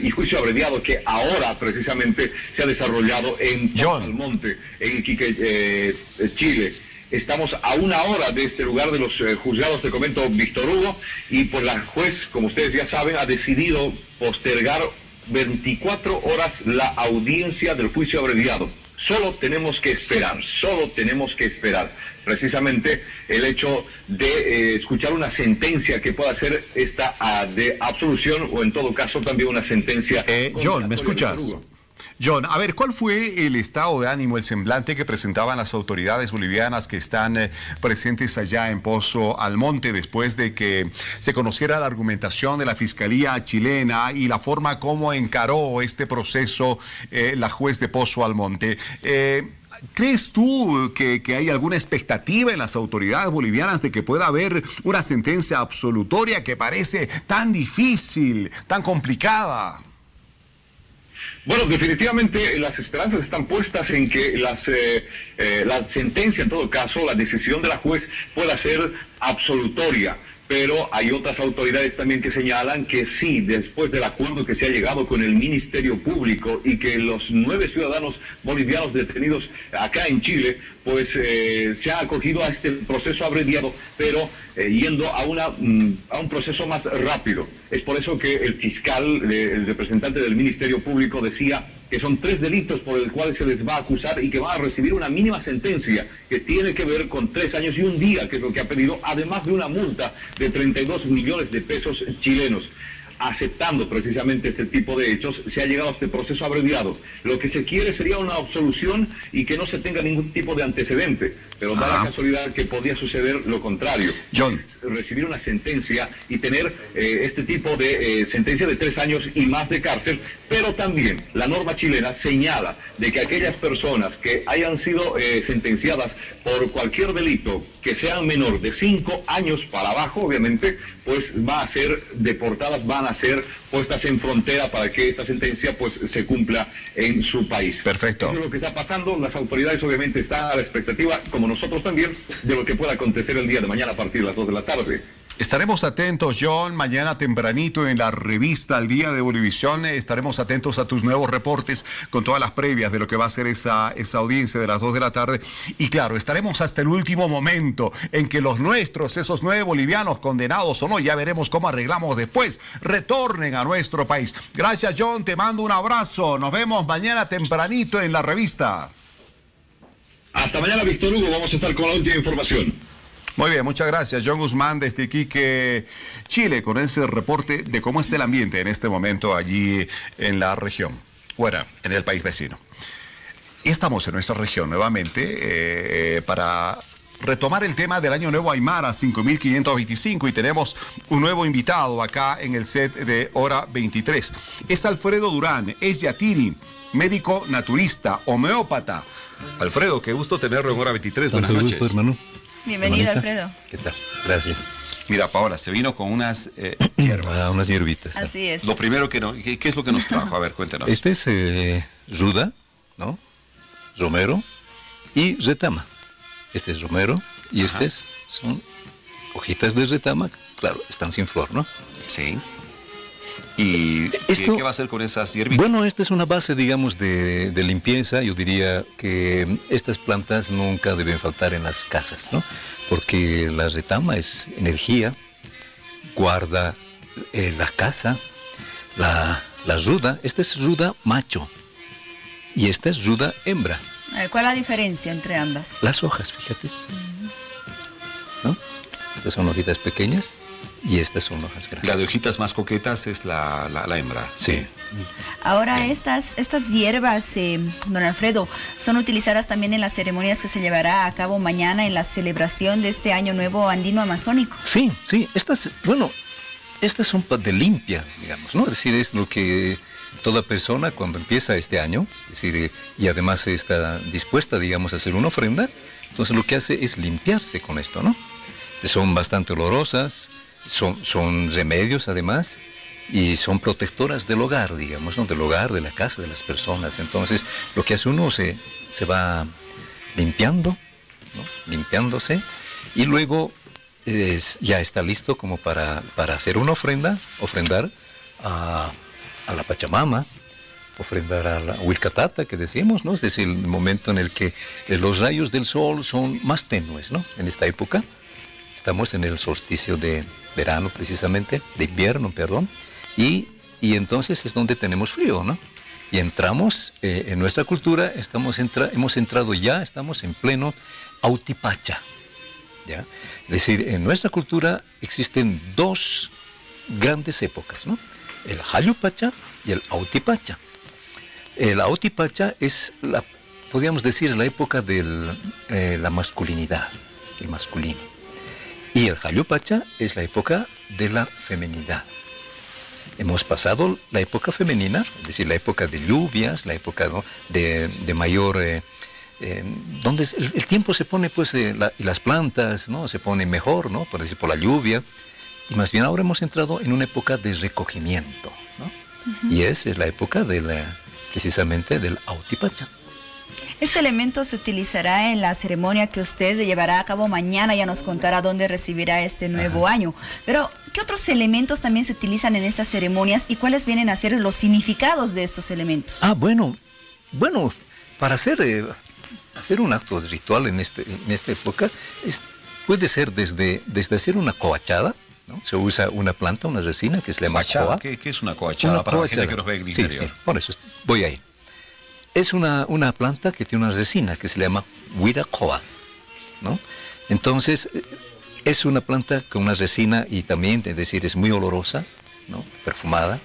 y juicio abreviado que ahora precisamente se ha desarrollado en Pozo Almonte, en Iquique, Chile. Estamos a una hora de este lugar de los juzgados, te comento, Víctor Hugo, y pues la juez, como ustedes ya saben, ha decidido postergar 24 horas la audiencia del juicio abreviado. Solo tenemos que esperar precisamente el hecho de escuchar una sentencia que pueda ser esta de absolución o en todo caso también una sentencia. John, ¿me escuchas? John, a ver, ¿cuál fue el estado de ánimo, el semblante que presentaban las autoridades bolivianas que están presentes allá en Pozo Almonte después de que se conociera la argumentación de la Fiscalía chilena y la forma como encaró este proceso la juez de Pozo Almonte? ¿Crees tú que hay alguna expectativa en las autoridades bolivianas de que pueda haber una sentencia absolutoria que parece tan difícil, tan complicada? Bueno, definitivamente las esperanzas están puestas en que la sentencia, en todo caso, la decisión de la juez pueda ser absolutoria. Pero hay otras autoridades también que señalan que sí, después del acuerdo que se ha llegado con el Ministerio Público y que los 9 ciudadanos bolivianos detenidos acá en Chile, pues se han acogido a este proceso abreviado, pero yendo a un proceso más rápido. Es por eso que el fiscal, el representante del Ministerio Público decía que son 3 delitos por los cuales se les va a acusar y que van a recibir una mínima sentencia que tiene que ver con 3 años y un día, que es lo que ha pedido, además de una multa de 32 millones de pesos chilenos. Aceptando precisamente este tipo de hechos, se ha llegado a este proceso abreviado. Lo que se quiere sería una absolución y que no se tenga ningún tipo de antecedente, pero da la casualidad que podría suceder lo contrario. John. Recibir una sentencia y tener este tipo de sentencia de 3 años y más de cárcel, pero también la norma chilena señala de que aquellas personas que hayan sido sentenciadas por cualquier delito que sean menor de 5 años para abajo, obviamente, pues van a ser deportadas, van a ser puestas en frontera para que esta sentencia pues se cumpla en su país. Perfecto. Eso es lo que está pasando. Las autoridades obviamente están a la expectativa, como nosotros también, de lo que pueda acontecer el día de mañana a partir de las 2 de la tarde. Estaremos atentos, John, mañana tempranito en la revista Al Día de Bolivisión. Estaremos atentos a tus nuevos reportes con todas las previas de lo que va a ser esa audiencia de las 2 de la tarde. Y claro, estaremos hasta el último momento en que los nuestros, esos 9 bolivianos condenados o no, ya veremos cómo arreglamos después, retornen a nuestro país. Gracias, John, te mando un abrazo. Nos vemos mañana tempranito en la revista. Hasta mañana, Víctor Hugo, vamos a estar con la última información. Muy bien, muchas gracias. John Guzmán desde Iquique, Chile, con ese reporte de cómo está el ambiente en este momento allí en la región, fuera, en el país vecino. Y estamos en nuestra región nuevamente para retomar el tema del Año Nuevo Aymara 5525 y tenemos un nuevo invitado acá en el set de Hora 23. Es Alfredo Durán, es yatiri, médico naturista, homeópata. Alfredo, qué gusto tenerlo en Hora 23. Buenas noches. Gusto, hermano. Bienvenido, Alfredo. ¿Qué tal? Gracias. Mira, Paola, se vino con unas hierbas. Unas hierbitas. Así es. Lo primero que ¿qué es lo que nos trajo? A ver, cuéntanos. Este es ruda, ¿no? Romero y retama. Este es romero y son hojitas de retama. Claro, están sin flor, ¿no? Sí. ¿Y qué va a hacer con esas hierbitas? Bueno, esta es una base, digamos, de limpieza. Yo diría que estas plantas nunca deben faltar en las casas, ¿no? Porque la retama es energía, guarda la casa, la ruda. Esta es ruda macho y esta es ruda hembra. ¿Cuál es la diferencia entre ambas? Las hojas, fíjate. ¿No? Estas son hojitas pequeñas Y estas son hojas grandes. La de hojitas más coquetas es la hembra. Sí. Ahora estas hierbas, don Alfredo, son utilizadas también en las ceremonias que se llevará a cabo mañana en la celebración de este Año Nuevo Andino Amazónico. Sí, estas son de limpia, digamos, ¿no? Es decir, es lo que toda persona cuando empieza este año, es decir, y además está dispuesta, digamos, a hacer una ofrenda, entonces lo que hace es limpiarse con esto, ¿no? Son bastante olorosas, son remedios además, y son protectoras del hogar, digamos, ¿no? Del hogar, de la casa, de las personas. Entonces, lo que hace uno se va limpiando, ¿no? Limpiándose, y luego ya está listo como para hacer una ofrendar a la Pachamama, ofrendar a la Huilcatata, que decimos, ¿no? Es decir, el momento en el que los rayos del sol son más tenues, ¿no? En esta época. Estamos en el solsticio de verano, precisamente, de invierno, perdón, y entonces es donde tenemos frío, ¿no? Y entramos, en nuestra cultura, estamos en pleno Autipacha, ¿ya? Es decir, en nuestra cultura existen dos grandes épocas, ¿no? El Hayupacha y el Autipacha. El Autipacha es, podríamos decir, la época de la masculinidad, el masculino. Y el Hayupacha es la época de la feminidad. Hemos pasado la época femenina, es decir, la época de lluvias, la época, ¿no? de mayor... donde el tiempo se pone, pues, y las plantas, ¿no? Se ponen mejor, ¿no? Por decir, por la lluvia. Y más bien ahora hemos entrado en una época de recogimiento, ¿no? Y es la época precisamente del Autipacha. Este elemento se utilizará en la ceremonia que usted llevará a cabo mañana, ya nos contará dónde recibirá este nuevo año. Pero, ¿qué otros elementos también se utilizan en estas ceremonias y cuáles vienen a ser los significados de estos elementos? Bueno, para hacer un acto ritual en esta época, puede ser desde hacer una coachada, ¿no? Se usa una planta, una resina que se llama coa. ¿Qué es una coachada para la gente que nos ve en el interior? Sí, por eso voy ahí. Es una planta que tiene una resina que se llama huiracoa, ¿no? Entonces, es una planta con una resina y también, es decir, es muy olorosa, ¿no? Perfumada.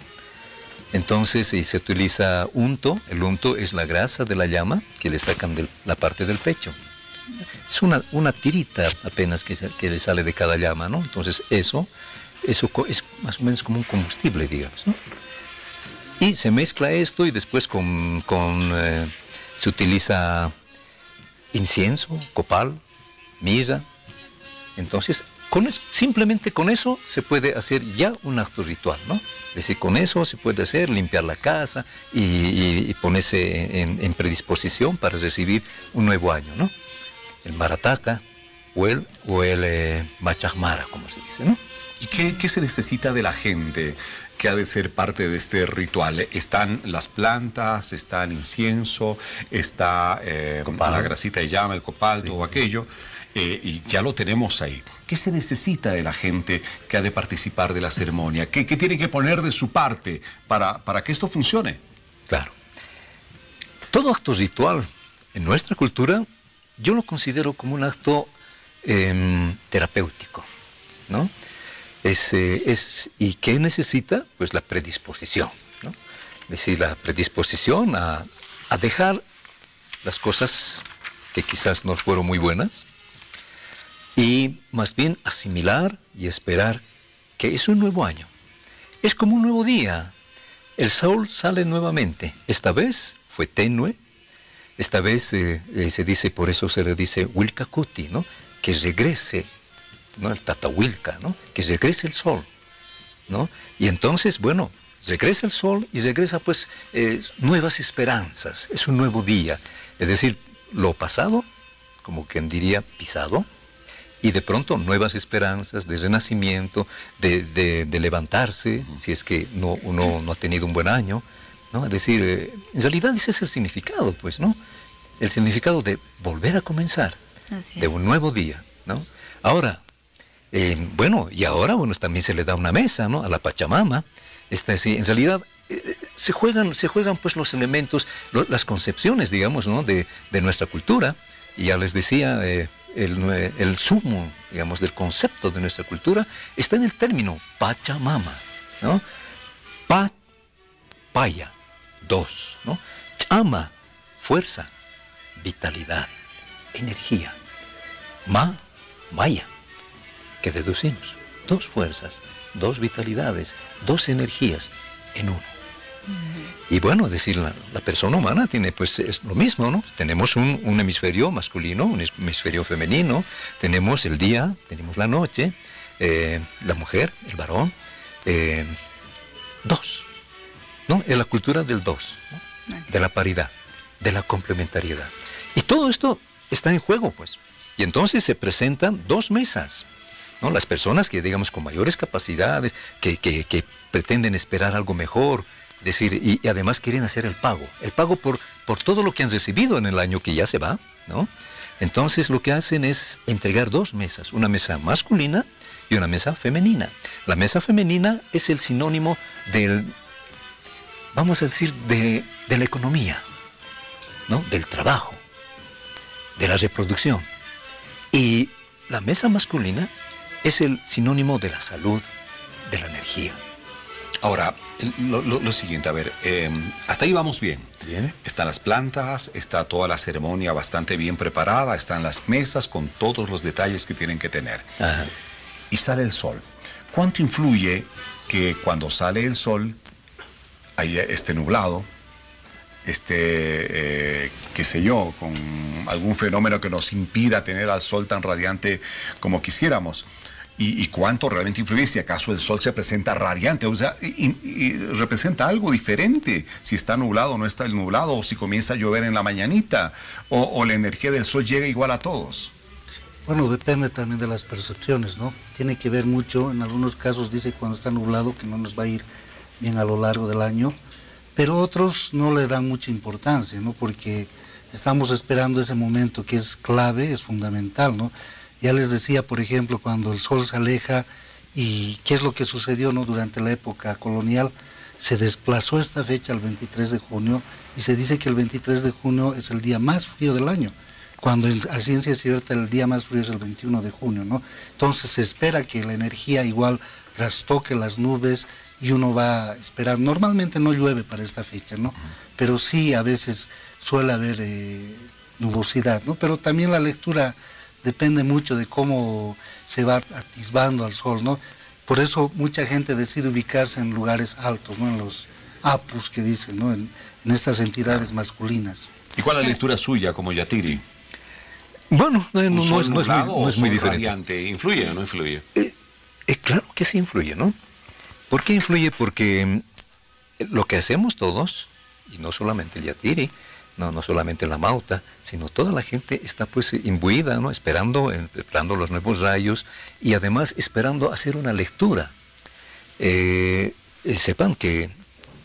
Entonces, se utiliza unto. El unto es la grasa de la llama que le sacan de la parte del pecho. Es una tirita apenas que le sale de cada llama, ¿no? Entonces, eso es más o menos como un combustible, digamos, ¿no? Y se mezcla esto y después se utiliza incienso, copal, mirra. Entonces, simplemente con eso se puede hacer ya un acto ritual, ¿no? Es decir, con eso se puede hacer, limpiar la casa y ponerse en predisposición para recibir un nuevo año, ¿no? El Marataca o el Machajmara, como se dice, ¿no? ¿Y qué se necesita de la gente que ha de ser parte de este ritual? Están las plantas, está el incienso, está la grasita de llama, el copal, todo aquello, y ya lo tenemos ahí. ¿Qué se necesita de la gente que ha de participar de la ceremonia? ¿Qué tiene que poner de su parte para que esto funcione? Claro. Todo acto ritual en nuestra cultura yo lo considero como un acto terapéutico, ¿no? ¿Y qué necesita? Pues la predisposición, ¿no? Es decir, la predisposición a dejar las cosas que quizás no fueron muy buenas y más bien asimilar y esperar que es un nuevo año. Es como un nuevo día. El sol sale nuevamente. Esta vez fue tenue. Esta vez se dice, por eso se le dice Huilcacuti, ¿no? Que regrese, ¿no? El Tatahuilca, ¿no? Que regrese el sol, ¿no? Y entonces, bueno, regresa el sol y regresa pues nuevas esperanzas, es un nuevo día. Es decir, lo pasado, como quien diría, pisado, y de pronto nuevas esperanzas de renacimiento, de levantarse, si es que uno no ha tenido un buen año, ¿no? Es decir, en realidad ese es el significado, pues, ¿no? El significado de volver a comenzar, de un nuevo día, ¿no? Ahora, ahora también se le da una mesa, ¿no? A la Pachamama. En realidad se juegan pues los elementos, las concepciones, digamos, ¿no? de nuestra cultura. Y ya les decía, el sumo, digamos, del concepto de nuestra cultura está en el término Pachamama, ¿no? Paya, dos, ¿no? Chama, fuerza, vitalidad, energía. Maya, que deducimos, dos fuerzas, dos vitalidades, dos energías en uno. Y bueno, es decir, la persona humana tiene, pues, es lo mismo, ¿no? Tenemos un hemisferio masculino, un hemisferio femenino, tenemos el día, tenemos la noche, la mujer, el varón, dos, ¿no? Es la cultura del dos, ¿no? De la paridad, de la complementariedad. Y todo esto está en juego, pues. Y entonces se presentan dos mesas, ¿no? Las personas que, digamos, con mayores capacidades, que pretenden esperar algo mejor, es decir, y además quieren hacer el pago por todo lo que han recibido en el año que ya se va, ¿no? Entonces lo que hacen es entregar dos mesas, una mesa masculina y una mesa femenina. La mesa femenina es el sinónimo del, vamos a decir, de la economía, ¿no? Del trabajo, de la reproducción. Y la mesa masculina es el sinónimo de la salud, de la energía. Ahora, lo siguiente, a ver, hasta ahí vamos bien. Bien. Están las plantas, está toda la ceremonia bastante bien preparada, están las mesas con todos los detalles que tienen que tener. Ajá. Y sale el sol. ¿Cuánto influye que cuando sale el sol ahí esté nublado, qué sé yo, con algún fenómeno que nos impida tener al sol tan radiante como quisiéramos? ¿Y cuánto realmente influye si acaso el sol se presenta radiante? O sea, y representa algo diferente si está nublado o no está nublado, o si comienza a llover en la mañanita, o la energía del sol llega igual a todos. Bueno, depende también de las percepciones, ¿no? Tiene que ver mucho, en algunos casos dice cuando está nublado que no nos va a ir bien a lo largo del año, pero otros no le dan mucha importancia, ¿no? Porque estamos esperando ese momento que es clave, es fundamental, ¿no? Ya les decía, por ejemplo, cuando el sol se aleja y qué es lo que sucedió, ¿no? Durante la época colonial, se desplazó esta fecha al 23 de junio y se dice que el 23 de junio es el día más frío del año, cuando a ciencia cierta el día más frío es el 21 de junio, ¿no? Entonces se espera que la energía igual trastoque las nubes y uno va a esperar. Normalmente no llueve para esta fecha, ¿no? Pero sí a veces suele haber nubosidad, ¿no? Pero también la lectura depende mucho de cómo se va atisbando al sol, ¿no? Por eso mucha gente decide ubicarse en lugares altos, ¿no? En los apus que dicen, ¿no? En estas entidades masculinas. ¿Y cuál es la lectura suya como Yatiri? Bueno, no es muy diferente. Radiante, ¿influye o no influye? Claro que sí influye, ¿no? ¿Por qué influye? Porque lo que hacemos todos, y no solamente el Yatiri, no solamente la Mauta, sino toda la gente está pues imbuida, ¿no? Esperando los nuevos rayos y además esperando hacer una lectura. Sepan que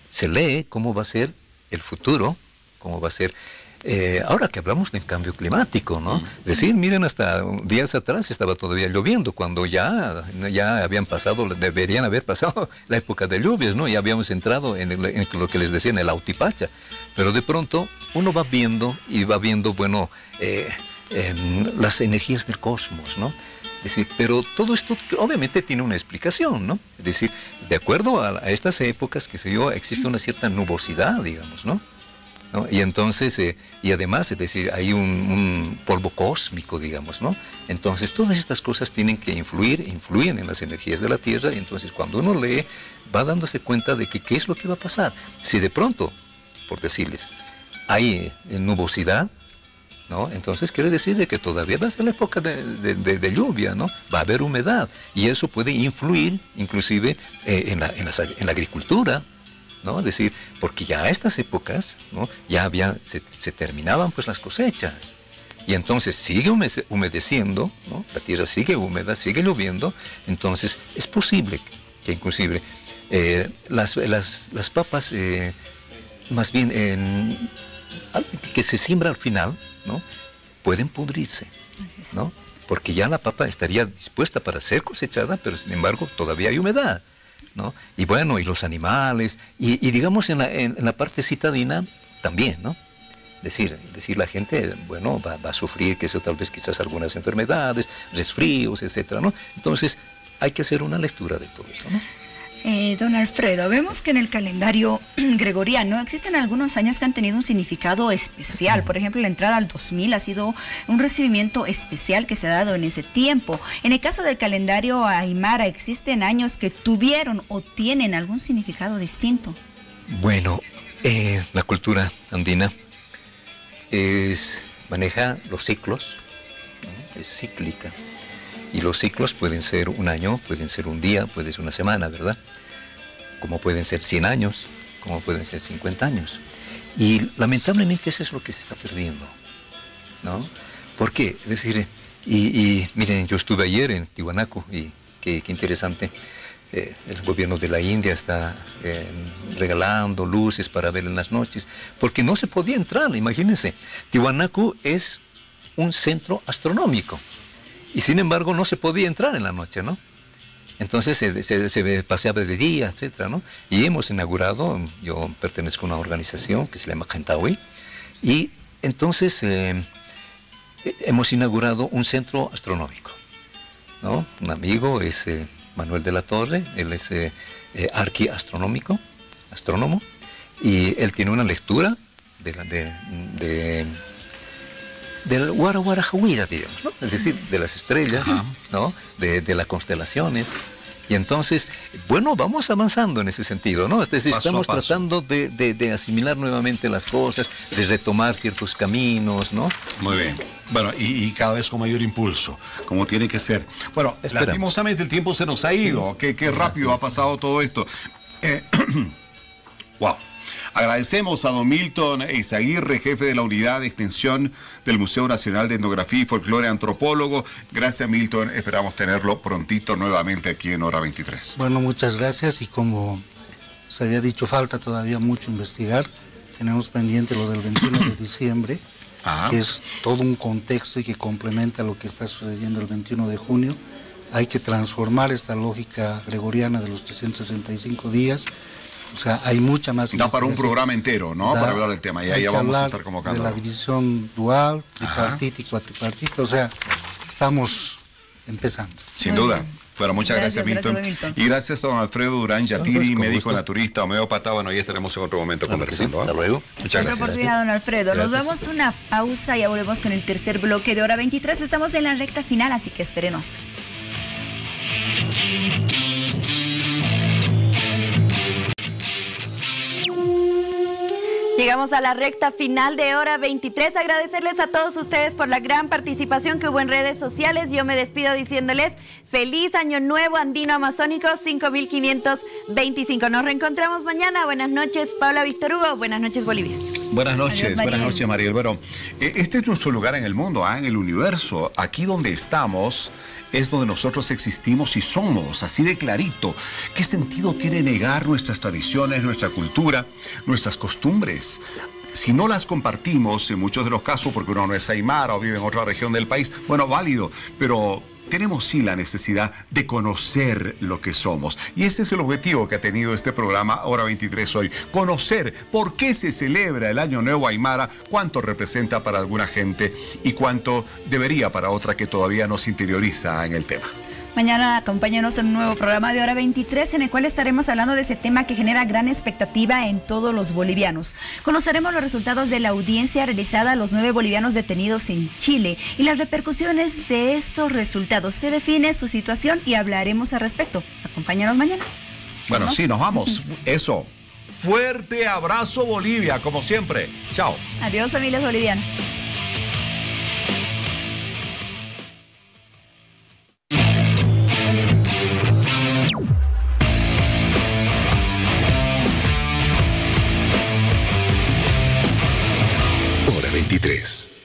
se lee cómo va a ser el futuro, cómo va a ser. Ahora que hablamos del cambio climático, ¿no? Es decir, miren, hasta días atrás estaba todavía lloviendo, cuando ya habían pasado, deberían haber pasado la época de lluvias, ¿no? Ya habíamos entrado en lo que les decía, en el Autipacha. Pero de pronto uno va viendo, bueno, las energías del cosmos, ¿no? Es decir, pero todo esto obviamente tiene una explicación, ¿no? Es decir, de acuerdo a estas épocas, que sé yo, existe una cierta nubosidad, digamos, ¿no? Y entonces, y además, es decir, hay un polvo cósmico, digamos, ¿no? Entonces, todas estas cosas tienen que influyen en las energías de la Tierra, y entonces cuando uno lee, va dándose cuenta de que qué es lo que va a pasar. Si de pronto, por decirles, hay nubosidad, ¿no? Entonces quiere decir de que todavía va a ser la época de lluvia, ¿no? Va a haber humedad, y eso puede influir, inclusive, en la agricultura, ¿no? Es decir, porque ya a estas épocas, ¿no? Ya se terminaban pues las cosechas, y entonces sigue humedeciendo, ¿no? La tierra sigue húmeda, sigue lloviendo, entonces es posible que inclusive las papas, más bien que se siembra al final, ¿no? Pueden pudrirse, ¿no? Porque ya la papa estaría dispuesta para ser cosechada, pero sin embargo todavía hay humedad, ¿no? Y bueno, y los animales, y digamos en la parte citadina también, ¿no? Decir la gente, bueno, va a sufrir, que eso tal vez quizás algunas enfermedades, resfríos, etcétera, ¿no? Entonces, hay que hacer una lectura de todo eso, ¿no? Don Alfredo, vemos que en el calendario gregoriano existen algunos años que han tenido un significado especial. Por ejemplo, la entrada al 2000 ha sido un recibimiento especial que se ha dado en ese tiempo. En el caso del calendario aymara, ¿existen años que tuvieron o tienen algún significado distinto? Bueno, la cultura andina maneja los ciclos, ¿no? Es cíclica. Y los ciclos pueden ser un año, pueden ser un día, puede ser una semana, ¿verdad? Como pueden ser 100 años, como pueden ser 50 años. Y lamentablemente eso es lo que se está perdiendo, ¿no? ¿Por qué? Es decir, y miren, yo estuve ayer en Tiwanaku y qué interesante. El gobierno de la India está regalando luces para ver en las noches, porque no se podía entrar, imagínense. Tiwanaku es un centro astronómico. Y sin embargo no se podía entrar en la noche, ¿no? Entonces se paseaba de día, etcétera, ¿no? Y hemos inaugurado, yo pertenezco a una organización que se llama Gentawi, y entonces hemos inaugurado un centro astronómico, ¿no? Un amigo es Manuel de la Torre, él es arquiastronómico, astrónomo, y él tiene una lectura del Wara-Wara-Hawira, digamos, ¿no? Es decir, de las estrellas, ¿no? De las constelaciones. Y entonces, bueno, vamos avanzando en ese sentido, ¿no? Es decir, estamos tratando de asimilar nuevamente las cosas, de retomar ciertos caminos, ¿no? Muy bien. Bueno, y cada vez con mayor impulso, como tiene que ser. Bueno, lastimosamente el tiempo se nos ha ido. Qué rápido ha pasado todo esto. Wow. Agradecemos a don Milton Eizaguirre, jefe de la unidad de extensión del Museo Nacional de Etnografía y Folclore, antropólogo. Gracias, Milton. Esperamos tenerlo prontito nuevamente aquí en Hora 23. Bueno, muchas gracias. Y como se había dicho, falta todavía mucho investigar. Tenemos pendiente lo del 21 de diciembre, que es todo un contexto y que complementa lo que está sucediendo el 21 de junio. Hay que transformar esta lógica gregoriana de los 365 días. O sea, hay mucha más... Da para un programa entero, ¿no? Para hablar del tema. Y ahí ya vamos a estar convocando. De la división dual, tripartita y cuatripartita. O sea, estamos empezando. Sin duda. Bueno, muchas gracias, Milton. Y gracias a don Alfredo Durán Yatiri, médico naturista, homeópata. Bueno, ya estaremos en otro momento conversando. Hasta luego. Muchas gracias. Oportunidad, don Alfredo. Nos vemos una pausa y ya volvemos con el tercer bloque de Hora 23. Estamos en la recta final, así que espérenos. Llegamos a la recta final de Hora 23. Agradecerles a todos ustedes por la gran participación que hubo en redes sociales. Yo me despido diciéndoles feliz año nuevo andino amazónico 5525. Nos reencontramos mañana. Buenas noches, Paula Víctor Hugo. Buenas noches, Bolivia. Buenas noches, Mariel. Bueno, este es nuestro lugar en el mundo, en el universo. Aquí donde estamos es donde nosotros existimos y somos, así de clarito. ¿Qué sentido tiene negar nuestras tradiciones, nuestra cultura, nuestras costumbres? Si no las compartimos, en muchos de los casos, porque uno no es aymara o vive en otra región del país, bueno, válido, pero tenemos sí la necesidad de conocer lo que somos. Y ese es el objetivo que ha tenido este programa Hora 23 hoy. Conocer por qué se celebra el Año Nuevo Aymara, cuánto representa para alguna gente y cuánto debería para otra que todavía no se interioriza en el tema. Mañana acompáñanos en un nuevo programa de Hora 23 en el cual estaremos hablando de ese tema que genera gran expectativa en todos los bolivianos. Conoceremos los resultados de la audiencia realizada a los 9 bolivianos detenidos en Chile y las repercusiones de estos resultados. Se define su situación y hablaremos al respecto. Acompáñanos mañana. Bueno, sí, nos vamos. Eso. Fuerte abrazo, Bolivia, como siempre. Chao. Adiós, familias bolivianas. Hora 23.